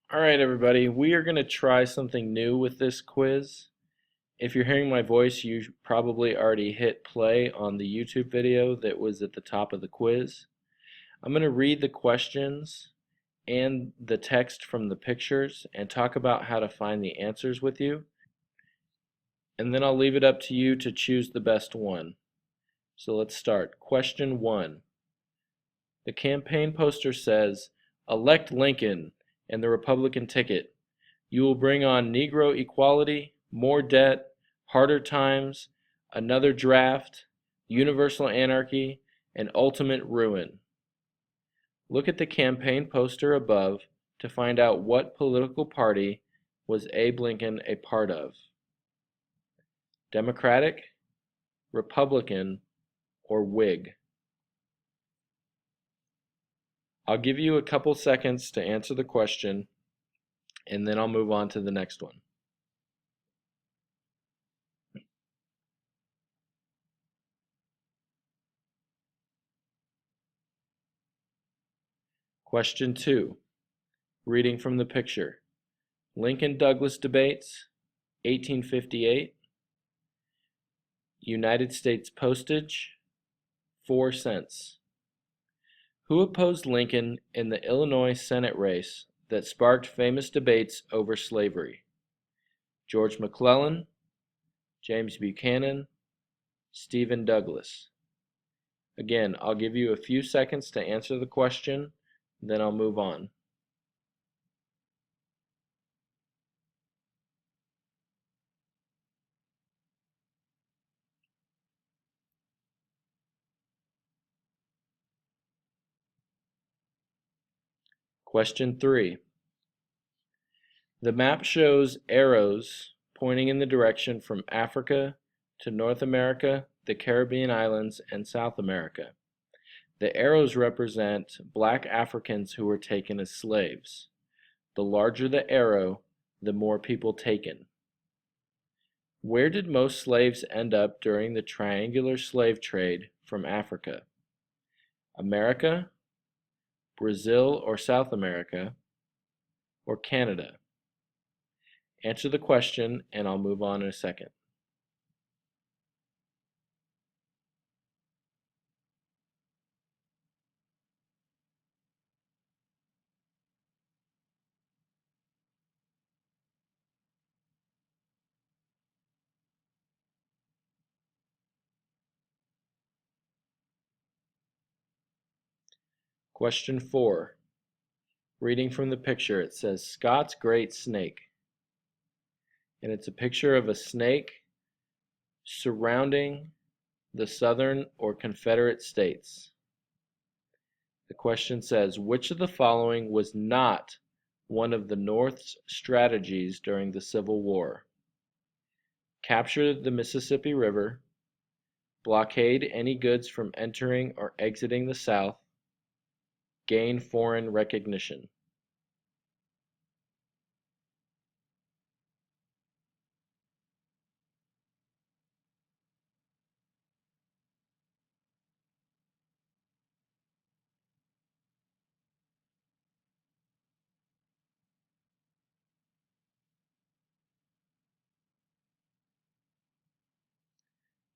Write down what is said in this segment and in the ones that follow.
All right, everybody, we are going to try something new with this quiz. If you're hearing my voice, you probably already hit play on the YouTube video that was at the top of the quiz. I'm going to read the questions and the text from the pictures and talk about how to find the answers with you. And then I'll leave it up to you to choose the best one. So let's start. Question 1. The campaign poster says, "Elect Lincoln and the Republican ticket. You will bring on Negro equality, more debt, harder times, another draft, universal anarchy, and ultimate ruin." Look at the campaign poster above to find out what political party was Abe Lincoln a part of. Democratic, Republican, or Whig? I'll give you a couple seconds to answer the question, and then I'll move on to the next one. Question 2. Reading from the picture. Lincoln-Douglas debates, 1858. United States postage, 4 cents. Who opposed Lincoln in the Illinois Senate race that sparked famous debates over slavery? George McClellan, James Buchanan, Stephen Douglas. Again, I'll give you a few seconds to answer the question, then I'll move on. Question 3. The map shows arrows pointing in the direction from Africa to North America, the Caribbean islands, and South America. The arrows represent black Africans who were taken as slaves. The larger the arrow, the more people taken. Where did most slaves end up during the triangular slave trade from Africa? America, Brazil or South America, or Canada? Answer the question and I'll move on in a second. Question 4. Reading from the picture, it says Scott's Great Snake. And it's a picture of a snake surrounding the Southern or Confederate States. The question says, which of the following was not one of the North's strategies during the Civil War? Capture the Mississippi River, blockade any goods from entering or exiting the South, gain foreign recognition.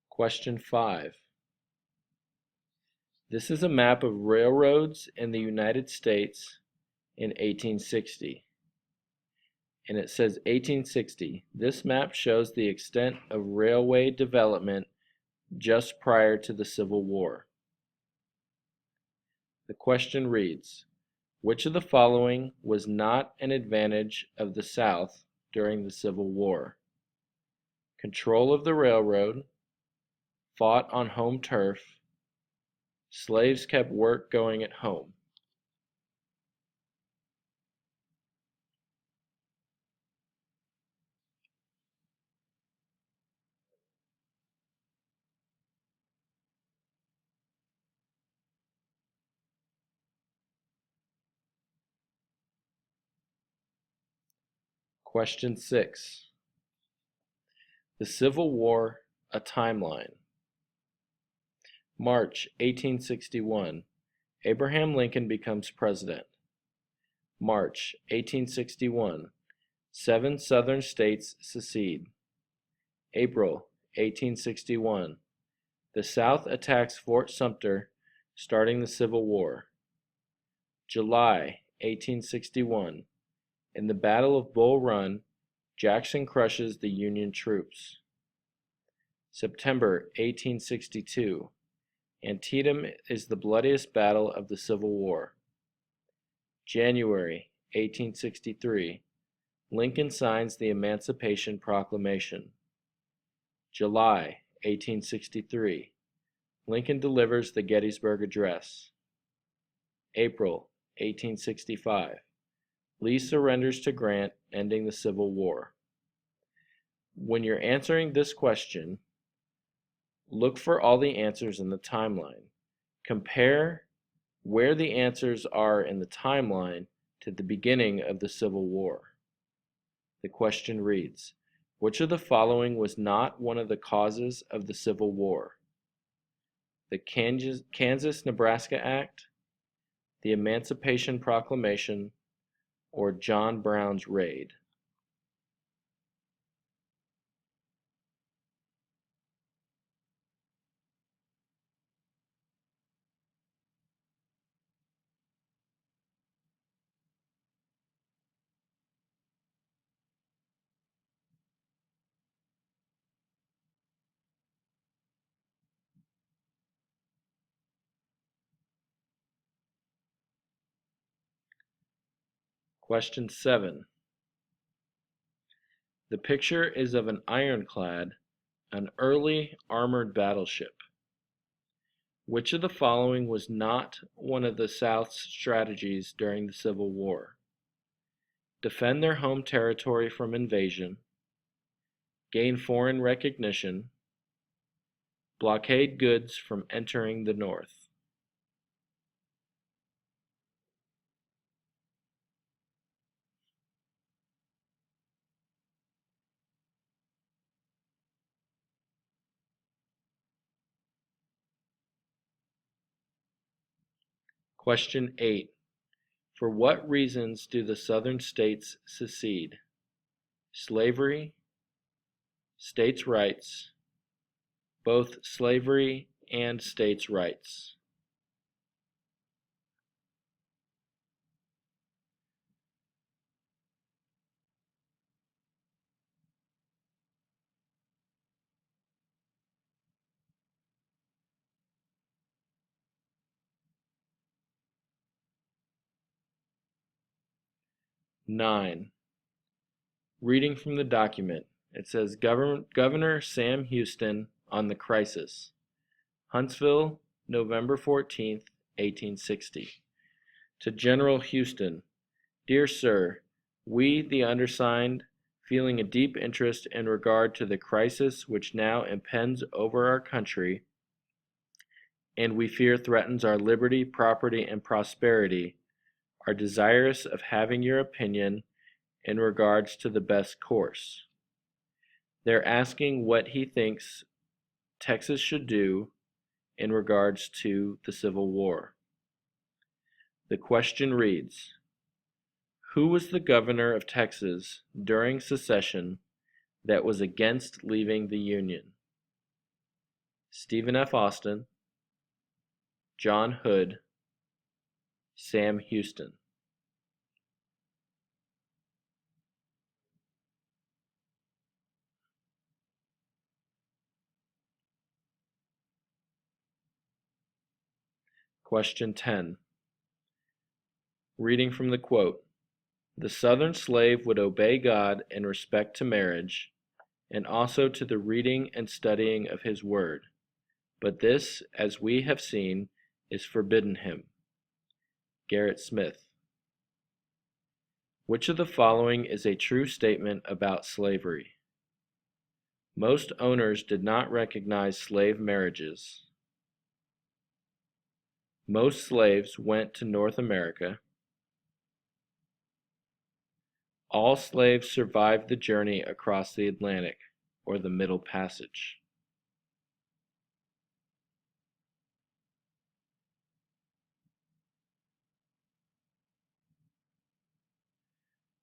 Question 5. This is a map of railroads in the United States in 1860. And it says 1860. This map shows the extent of railway development just prior to the Civil War. The question reads, which of the following was not an advantage of the South during the Civil War? Control of the railroad, fought on home turf, slaves kept work going at home. Question 6. The Civil War, a timeline. March 1861. Abraham Lincoln becomes president. March 1861. 7 Southern states secede. April 1861. The South attacks Fort Sumter, starting the Civil War. July 1861. In the Battle of Bull Run, Jackson crushes the Union troops. September 1862. Antietam is the bloodiest battle of the Civil War. January 1863. Lincoln signs the Emancipation Proclamation. July 1863. Lincoln delivers the Gettysburg Address. April 1865. Lee surrenders to Grant, ending the Civil War. When you're answering this question, look for all the answers in the timeline. Compare where the answers are in the timeline to the beginning of the Civil War. The question reads, which of the following was not one of the causes of the Civil War? The Kansas-Nebraska Act, the Emancipation Proclamation, or John Brown's raid? Question 7. The picture is of an ironclad, an early armored battleship. Which of the following was not one of the South's strategies during the Civil War? Defend their home territory from invasion, gain foreign recognition, blockade goods from entering the North. Question 8. For what reasons do the Southern states secede? Slavery, states' rights, both slavery and states' rights. Nine. Reading from the document, it says Governor Sam Houston on the crisis. Huntsville, November 14th, 1860. To General Houston, Dear Sir, we, the undersigned, feeling a deep interest in regard to the crisis which now impends over our country, and we fear threatens our liberty, property, and prosperity, are desirous of having your opinion in regards to the best course. They're asking what he thinks Texas should do in regards to the Civil War. The question reads, who was the governor of Texas during secession that was against leaving the Union? Stephen F. Austin, John Hood, Sam Houston. Question 10. Reading from the quote, the Southern slave would obey God in respect to marriage, and also to the reading and studying of his word. But this, as we have seen, is forbidden him. Garrett Smith. Which of the following is a true statement about slavery? Most owners did not recognize slave marriages. Most slaves went to North America. All slaves survived the journey across the Atlantic, or the Middle Passage.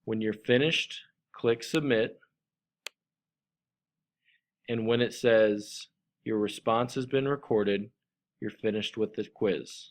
When you're finished, click Submit, and when it says your response has been recorded, you're finished with the quiz.